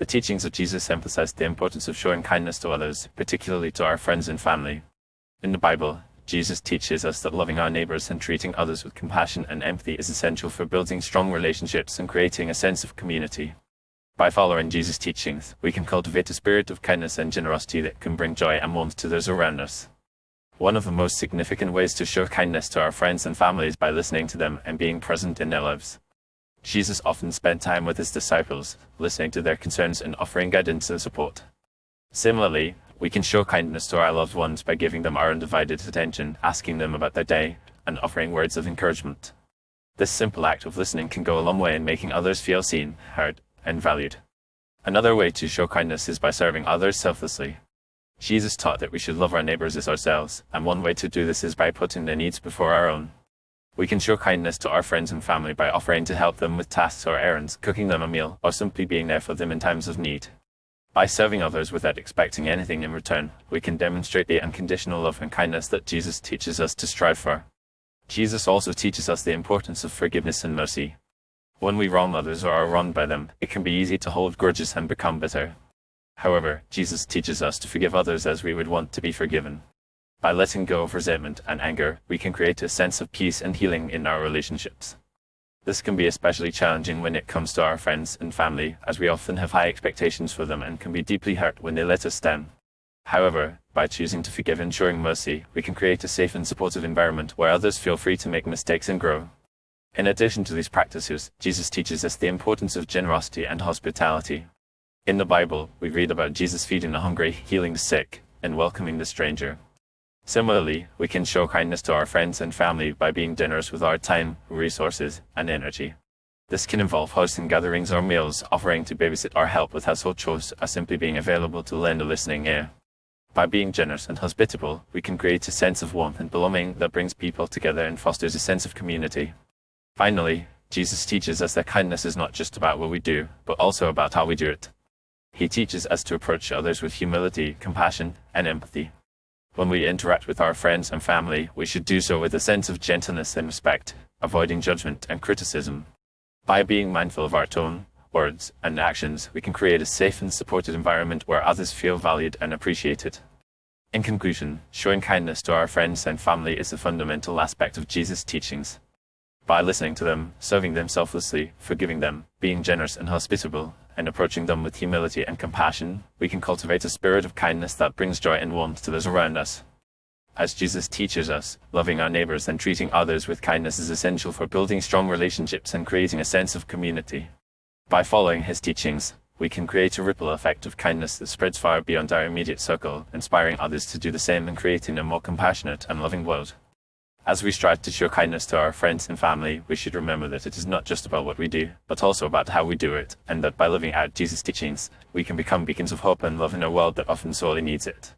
The teachings of Jesus emphasize the importance of showing kindness to others, particularly to our friends and family. In the Bible, Jesus teaches us that loving our neighbors and treating others with compassion and empathy is essential for building strong relationships and creating a sense of community. By following Jesus' teachings, we can cultivate a spirit of kindness and generosity that can bring joy and warmth to those around us. One of the most significant ways to show kindness to our friends and family is by listening to them and being present in their lives. Jesus often spent time with his disciples, listening to their concerns and offering guidance and support. Similarly, we can show kindness to our loved ones by giving them our undivided attention, asking them about their day, and offering words of encouragement. This simple act of listening can go a long way in making others feel seen, heard, and valued. Another way to show kindness is by serving others selflessly. Jesus taught that we should love our neighbors as ourselves, and one way to do this is by putting their needs before our own. We can show kindness to our friends and family by offering to help them with tasks or errands, cooking them a meal, or simply being there for them in times of need. By serving others without expecting anything in return, we can demonstrate the unconditional love and kindness that Jesus teaches us to strive for. Jesus also teaches us the importance of forgiveness and mercy. When we wrong others or are wronged by them, it can be easy to hold grudges and become bitter. However, Jesus teaches us to forgive others as we would want to be forgiven. By letting go of resentment and anger, we can create a sense of peace and healing in our relationships. This can be especially challenging when it comes to our friends and family, as we often have high expectations for them and can be deeply hurt when they let us down. However, by choosing to forgive and showing mercy, we can create a safe and supportive environment where others feel free to make mistakes and grow. In addition to these practices, Jesus teaches us the importance of generosity and hospitality. In the Bible, we read about Jesus feeding the hungry, healing the sick, and welcoming the stranger. Similarly, we can show kindness to our friends and family by being generous with our time, resources, and energy. This can involve hosting gatherings or meals, offering to babysit or help with household chores, or simply being available to lend a listening ear. By being generous and hospitable, we can create a sense of warmth and belonging that brings people together and fosters a sense of community. Finally, Jesus teaches us that kindness is not just about what we do, but also about how we do it. He teaches us to approach others with humility, compassion, and empathy. When we interact with our friends and family, we should do so with a sense of gentleness and respect, avoiding judgment and criticism. By being mindful of our tone, words, and actions, we can create a safe and supported environment where others feel valued and appreciated. In conclusion, showing kindness to our friends and family is a fundamental aspect of Jesus' teachings. By listening to them, serving them selflessly, forgiving them, being generous and hospitable, and approaching them with humility and compassion, we can cultivate a spirit of kindness that brings joy and warmth to those around us. As Jesus teaches us, loving our neighbors and treating others with kindness is essential for building strong relationships and creating a sense of community. By following his teachings, we can create a ripple effect of kindness that spreads far beyond our immediate circle, inspiring others to do the same and creating a more compassionate and loving world. As we strive to show kindness to our friends and family, we should remember that it is not just about what we do, but also about how we do it, and that by living out Jesus' teachings, we can become beacons of hope and love in a world that often sorely needs it.